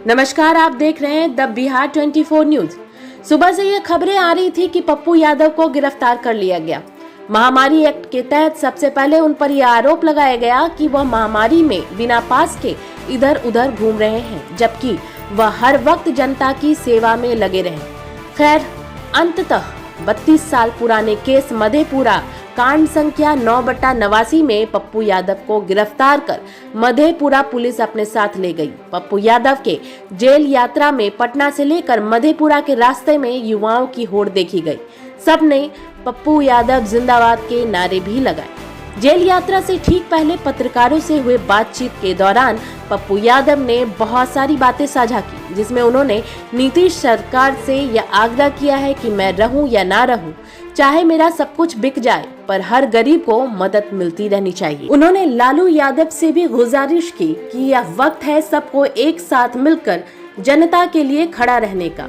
नमस्कार, आप देख रहे हैं द बिहार 24 न्यूज। सुबह से ये खबरें आ रही थी कि पप्पू यादव को गिरफ्तार कर लिया गया। महामारी एक्ट के तहत सबसे पहले उन पर यह आरोप लगाया गया कि वह महामारी में बिना पास के इधर उधर घूम रहे हैं, जबकि वह हर वक्त जनता की सेवा में लगे रहे। खैर, अंततः 32 साल पुराने केस मधेपुरा कांड संख्या 9/89 में पप्पू यादव को गिरफ्तार कर मधेपुरा पुलिस अपने साथ ले गई। पप्पू यादव के जेल यात्रा में पटना से लेकर मधेपुरा के रास्ते में युवाओं की होड़ देखी गई। सबने पप्पू यादव जिंदाबाद के नारे भी लगाए। जेल यात्रा से ठीक पहले पत्रकारों से हुए बातचीत के दौरान पप्पू यादव ने बहुत सारी बातें साझा की, जिसमें उन्होंने नीतीश सरकार से यह आग्रह किया है कि मैं रहूं या ना रहूं, चाहे मेरा सब कुछ बिक जाए, पर हर गरीब को मदद मिलती रहनी चाहिए। उन्होंने लालू यादव से भी गुजारिश की कि यह वक्त है सबको एक साथ मिलकर जनता के लिए खड़ा रहने का।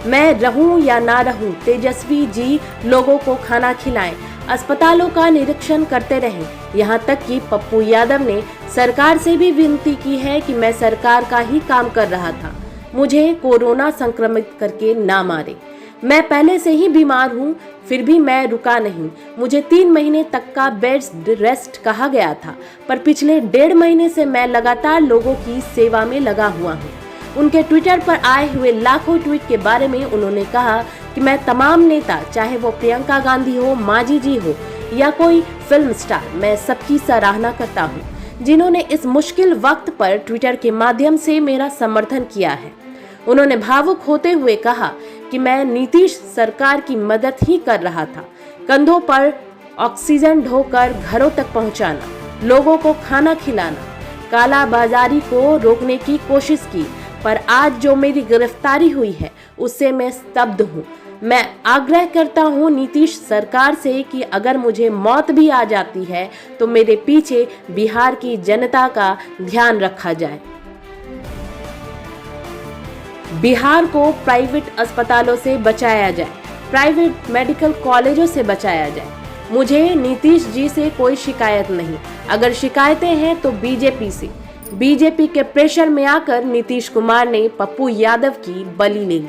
मैं रहूं या ना रहूं, तेजस्वी जी लोगों को खाना खिलाएं, अस्पतालों का निरीक्षण करते रहें। यहाँ तक कि पप्पू यादव ने सरकार से भी विनती की है कि मैं सरकार का ही काम कर रहा था, मुझे कोरोना संक्रमित करके ना मारे। मैं पहले से ही बीमार हूँ, फिर भी मैं रुका नहीं। मुझे 3 महीने तक का बेड रेस्ट कहा गया था, पर पिछले 1.5 महीने से मैं लगातार लोगों की सेवा में लगा हुआ हूँ। उनके ट्विटर पर आए हुए लाखों ट्वीट के बारे में उन्होंने कहा कि मैं तमाम नेता, चाहे वो प्रियंका गांधी हो, मांझी जी हो या कोई फिल्म स्टार, मैं सबकी सराहना करता हूँ, जिन्होंने इस मुश्किल वक्त पर ट्विटर के माध्यम से मेरा समर्थन किया है। उन्होंने भावुक होते हुए कहा कि मैं नीतीश सरकार की मदद ही कर रहा था, कंधों पर ऑक्सीजन ढोकर घरों तक पहुंचाना, लोगों को खाना खिलाना, काला बाजारी को रोकने की कोशिश की, पर आज जो मेरी गिरफ्तारी हुई है उससे मैं स्तब्ध हूँ। मैं आग्रह करता हूँ नीतीश सरकार से कि अगर मुझे मौत भी आ जाती है तो मेरे पीछे बिहार की जनता का ध्यान रखा जाए। बिहार को प्राइवेट अस्पतालों से बचाया जाए, प्राइवेट मेडिकल कॉलेजों से बचाया जाए। मुझे नीतीश जी से कोई शिकायत नहीं, अगर शिकायतें हैं तो बीजेपी से। बीजेपी के प्रेशर में आकर नीतीश कुमार ने पप्पू यादव की बलि ले ली।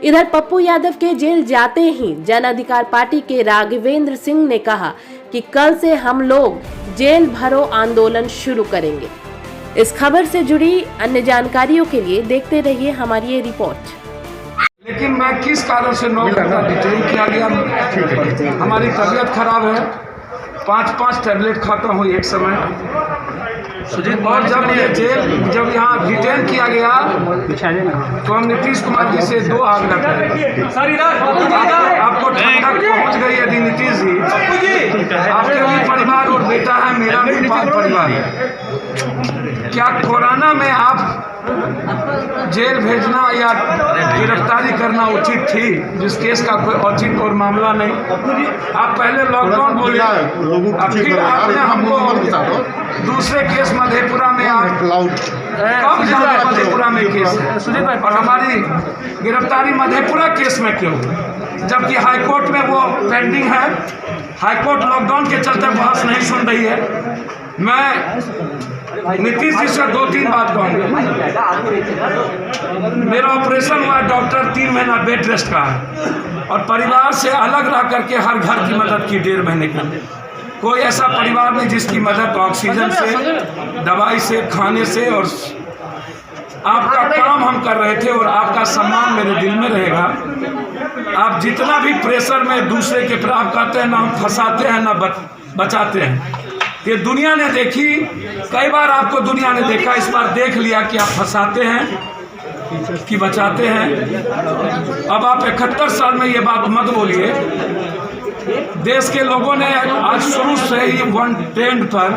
इधर पप्पू यादव के जेल जाते ही जन अधिकार पार्टी के राघवेंद्र सिंह ने कहा कि कल से हम लोग जेल भरो आंदोलन शुरू करेंगे। इस खबर से जुड़ी अन्य जानकारियों के लिए देखते रहिए हमारी ये रिपोर्ट। लेकिन मैं किस कारण से 9 घंटा डिटेन किया गया? हमारी तबीयत खराब है, 5-5 टैबलेट खाता हूँ एक समय। और जब यहाँ डिटेन किया गया तो हम नीतीश कुमार जी से 2 आग्रह करें। आपको ठंडक पहुँच गई यदि नीतीश जी, आपके भी परिवार और बेटा है, मेरा भी परिवार है, क्या कोरोना में आप जेल भेजना या गिरफ्तारी करना उचित थी, जिस केस का कोई औचित्य और मामला नहीं? आप पहले लॉकडाउन बोले, फिर आपने हमको दूसरे केस मधेपुरा में कब जाना मधेपुरा में केस है, और हमारी गिरफ्तारी मधेपुरा केस में क्यों, जबकि हाईकोर्ट में वो पेंडिंग है। हाईकोर्ट लॉकडाउन के चलते बहस नहीं सुन रही है। मैं नीतीश जी से 2-3 बात कहूँगा। मेरा ऑपरेशन हुआ, डॉक्टर 3 महीना बेड रेस्ट का है, और परिवार से अलग रह करके हर घर की मदद की 1.5 महीने की। कोई ऐसा परिवार नहीं जिसकी मदद ऑक्सीजन से, दवाई से, खाने से, और आपका काम हम कर रहे थे, और आपका सम्मान मेरे दिल में रहेगा। आप जितना भी प्रेशर में दूसरे के आप कहते हैं ना हम फंसाते हैं ना बचाते हैं, ये दुनिया ने देखी, कई बार आपको दुनिया ने देखा, इस बार देख लिया कि आप फंसाते हैं कि बचाते हैं। अब आप 71 साल में ये बात मत बोलिए। देश के लोगों ने आज शुरू से ही 1 ट्रेंड पर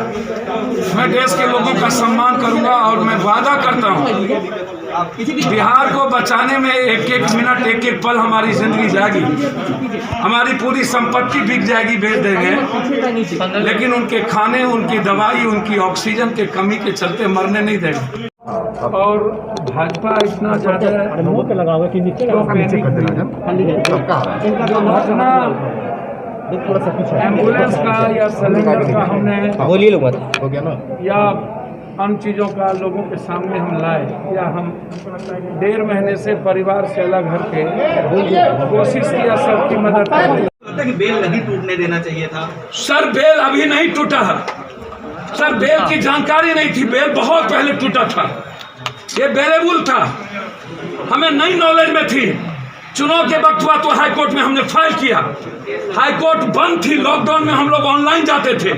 मैं देश के लोगों का सम्मान करूंगा, और मैं वादा करता हूं बिहार को बचाने में 1-1 मिनट, 1-1 पल हमारी जिंदगी जाएगी। हमारी पूरी संपत्ति बिक जाएगी, बेच देंगे, लेकिन उनके खाने, उनकी दवाई, उनकी ऑक्सीजन के कमी के चलते मरने नहीं देंगे। और भाजपा इतना ज़्यादा एम्बुलेंस का या सिलेंडर का हमने या अन्य चीज़ों का लोगों के सामने हम लाए, या हम 1.5 महीने से परिवार से अलग हटके कोशिश किया सबकी मदद करने कि बेल नहीं टूटने देना चाहिए था। सर बेल अभी नहीं टूटा है सर, बेल की जानकारी नहीं थी, बेल बहुत पहले टूटा था, ये बेलेबुल था, हमें नई नॉलेज में थी। चुनाव के वक्त हुआ तो हाई कोर्ट में हमने फाइल किया, हाई कोर्ट बंद थी, लॉकडाउन में हम लोग ऑनलाइन जाते थे।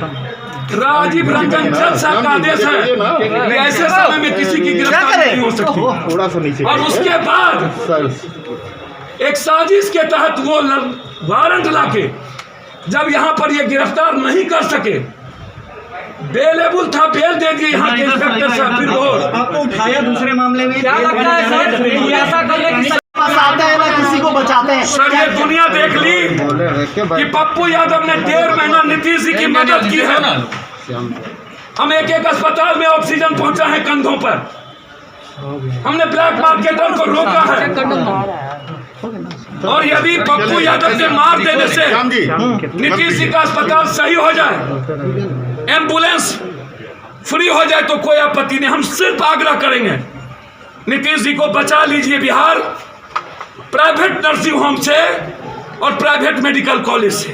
राजीव रंजन जज साहब का आदेश है कि ऐसे समय में किसी की गिरफ्तारी नहीं हो सकती, और उसके बाद एक साजिश के तहत वो वारंट लाके जब यहाँ पर ये गिरफ्तार नहीं कर सके, बेलेबुल था, बेल दे दिए यहाँ के इंस्पेक्टर साहब। फिर आपको उठाया दूसरे मामले में, क्या लगता है सर ऐसा करने की आते हैं ना किसी को बचाते हैं। सर ये दुनिया देख ली कि पप्पू यादव ने 1.5 महीना नीतीश जी की मदद की है। हम एक अस्पताल में ऑक्सीजन पहुंचा है कंधों पर, हमने ब्लैक मार्केटर को रोका है, और यदि पप्पू यादव के मार देने से नीतीश जी का अस्पताल सही हो जाए, एम्बुलेंस फ्री हो जाए, तो कोई आपत्ति नहीं। हम सिर्फ आग्रह करेंगे नीतीश जी को बचा लीजिए बिहार प्राइवेट नर्सिंग होम से और प्राइवेट मेडिकल कॉलेज से।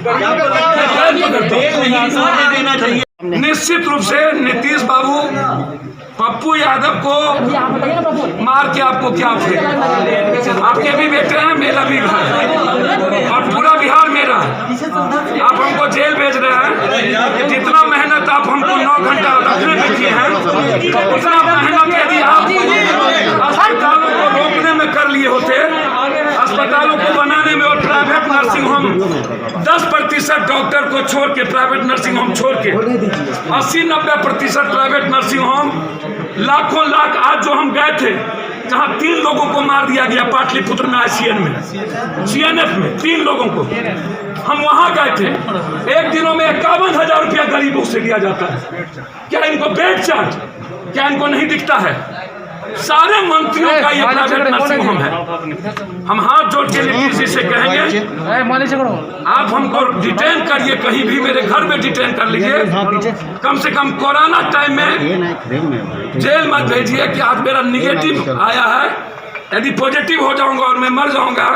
निश्चित रूप से नीतीश बाबू पप्पू यादव को मार के आपको क्या फिर, आपके भी बेटे हैं, मेरा भी घर है, और पूरा बिहार मेरा है। आप हमको जेल भेज रहे हैं, जितना मेहनत आप हमको 9 घंटा रखने में किए हैं, उतना मेहनत यदि आप अस्पतालों को रोकने में कर लिए होते, अस्पतालों को बनाने में, और प्राइवेट नर्सिंग होम 10% डॉक्टर को छोड़ के, प्राइवेट नर्सिंग होम छोड़ के 80-90% प्राइवेट नर्सिंग होम, लाखों लाख। आज जो हम गए थे जहां 3 लोगों को मार दिया गया पाटलिपुत्र में, ICN में, CNF में 3 लोगों को, हम वहां गए थे। एक दिनों में 51,000 रुपया गरीबों से लिया जाता है। क्या इनको बेड चार्ज, क्या इनको नहीं दिखता है? सारे मंत्रियों का ये प्राइवेट नर्सिंग होम है। हम हाथ जोड़ के नीतीश जी से कहेंगे, आप हमको डिटेन करिए, कहीं भी मेरे घर में डिटेन कर लीजिए, कम से कम कोरोना टाइम में जेल मत भेजिए कि आज मेरा निगेटिव आया है, यदि पॉजिटिव हो जाऊंगा और मैं मर जाऊंगा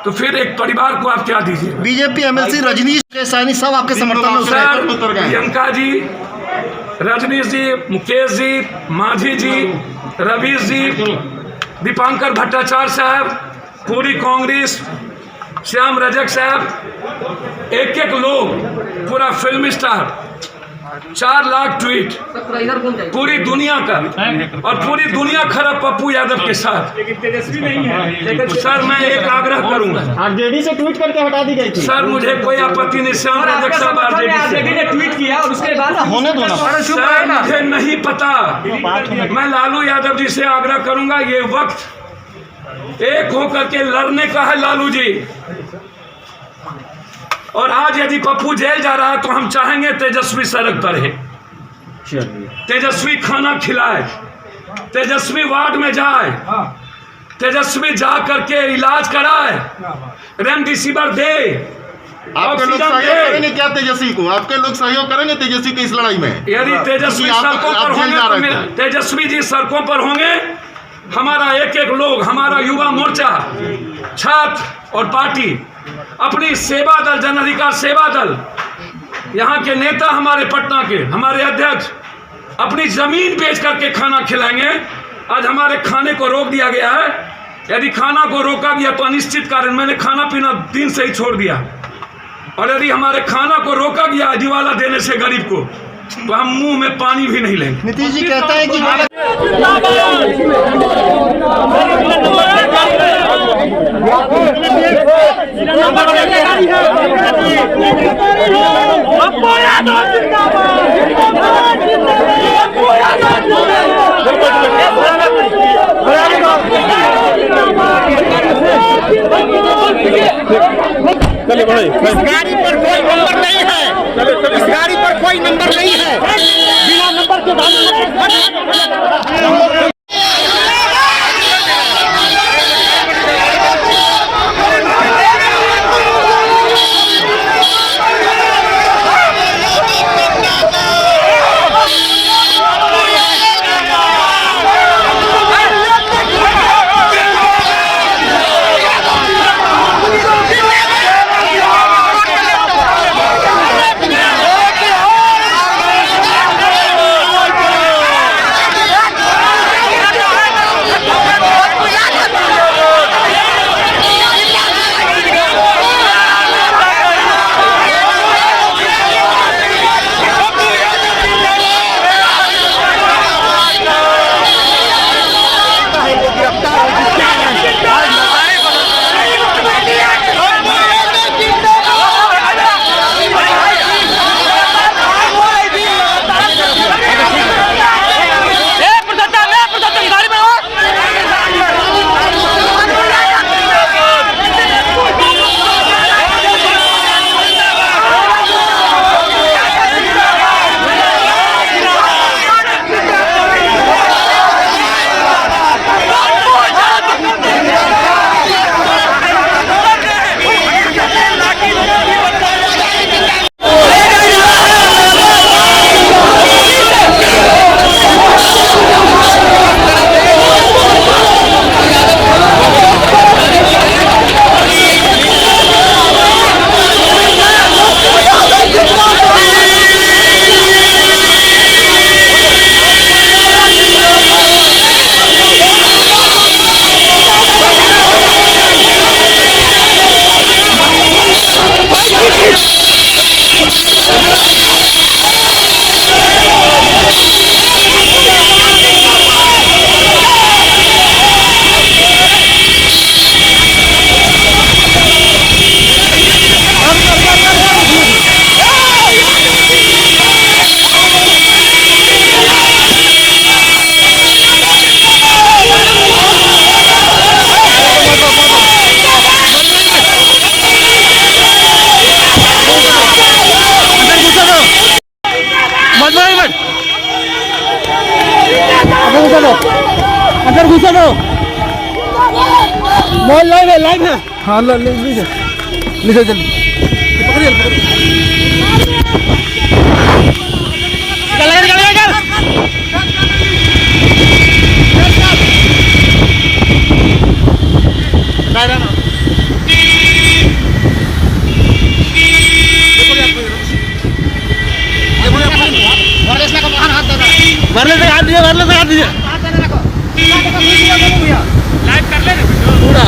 तो फिर एक परिवार को आप क्या दीजिए। बीजेपी MLC रजनीश केसानी सब आपके समर्थन में सर, प्रियंका जी, रजनीश जी, मुकेश जी, माझी जी, रवीश जी, दीपांकर भट्टाचार्य साहब, पूरी कांग्रेस, श्याम रजक साहब, एक लोग, पूरा फिल्म स्टार, 4 लाख ट्वीट पूरी दुनिया का, और पूरी दुनिया खड़ा पप्पू यादव के साथ। तेजस्वी नहीं है सर, मैं एक आग्रह करूंगा, RJD से ट्वीट करके हटा दी गई थी सर, मुझे कोई आपत्ति नहीं। श्याम रजक साहब RJD ने ट्वीट किया और उसके बाद होने दो ना सर, मुझे नहीं पता। मैं लालू यादव जी से आग्रह करूंगा, ये वक्त एक होकर के लड़ने का है लालू जी, और आज यदि पप्पू जेल जा रहा है तो हम चाहेंगे तेजस्वी सड़क पर है, तेजस्वी खाना खिलाए, तेजस्वी वार्ड में जाए, तेजस्वी जा करके इलाज कराए, रेमडेसिविर दे। आपके लोग सहयोग करेंगे क्या तेजस्वी को? आपके लोग सहयोग करेंगे तेजस्वी की इस लड़ाई में? यदि तेजस्वी सड़कों पर होंगे तो तेजस्वी जी सड़कों पर होंगे, हमारा एक लोग, हमारा युवा मोर्चा, छात्र और पार्टी, अपनी सेवा दल, जन अधिकार सेवा दल, यहाँ के नेता, हमारे पटना के हमारे अध्यक्ष अपनी जमीन बेच करके खाना खिलाएंगे। आज हमारे खाने को रोक दिया गया है, यदि खाना को रोका गया तो अनिश्चित कारण, मैंने खाना पीना दिन से ही छोड़ दिया, और यदि हमारे खाना को रोका गया दिवाला देने से गरीब को, तो हम मुंह में पानी भी नहीं लेंगे। नीतीश जी कहता है कि चले बढ़े, इस गाड़ी पर कोई नंबर नहीं है, इस गाड़ी पर कोई नंबर नहीं है, बिना नंबर के पीछे दो मोबाइल लाइव है हाँ लीजिए जल्दी वायरलेस लगा दीजिए लाइव कर ले पूरा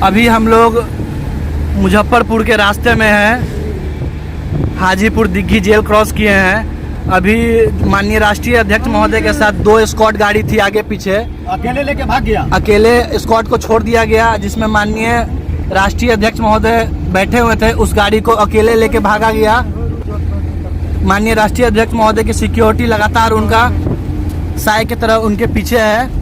अभी हम लोग मुजफ्फरपुर के रास्ते में हैं, हाजीपुर दिग्घी जेल क्रॉस किए हैं। अभी माननीय राष्ट्रीय अध्यक्ष महोदय के साथ 2 स्क्वाड गाड़ी थी आगे पीछे, अकेले लेके भाग गया। अकेले स्क्वाड को छोड़ दिया गया, जिसमें माननीय राष्ट्रीय अध्यक्ष महोदय बैठे हुए थे। उस गाड़ी को अकेले लेके भागा गया। माननीय राष्ट्रीय अध्यक्ष महोदय की सिक्योरिटी लगातार उनका साय की तरह उनके पीछे है।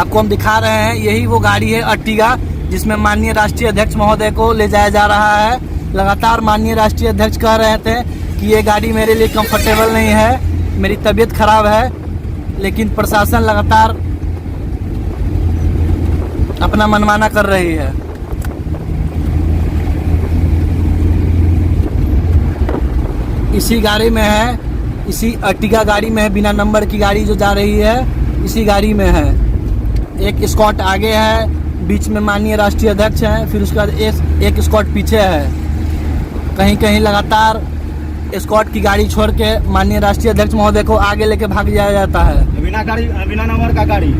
आपको हम दिखा रहे हैं, यही वो गाड़ी है अर्टिगा, जिसमें माननीय राष्ट्रीय अध्यक्ष महोदय को ले जाया जा रहा है। लगातार माननीय राष्ट्रीय अध्यक्ष कह रहे थे कि ये गाड़ी मेरे लिए कंफर्टेबल नहीं है, मेरी तबीयत खराब है, लेकिन प्रशासन लगातार अपना मनमाना कर रही है। इसी गाड़ी में है, इसी अर्टिगा गाड़ी में है, बिना नंबर की गाड़ी जो जा रही है इसी गाड़ी में है। एक स्क्वाड आगे है, बीच में माननीय राष्ट्रीय अध्यक्ष हैं, फिर उसके बाद एक स्क्वाड पीछे है। कहीं कहीं लगातार स्क्वाड की गाड़ी छोड़ के माननीय राष्ट्रीय अध्यक्ष महोदय को आगे लेके भाग जाया जाता है। बिना नंबर का गाड़ी।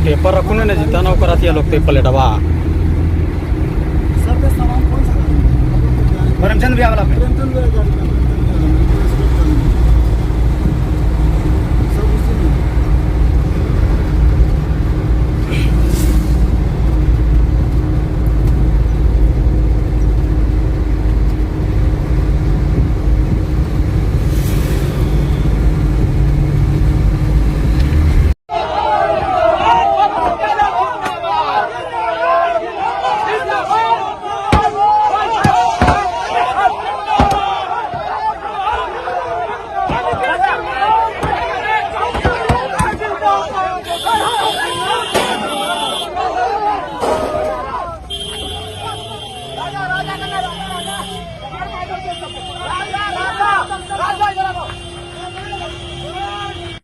पेपर रखो ना जितना कराती लोग पे प्लेटवा करमचंद भी वाला पे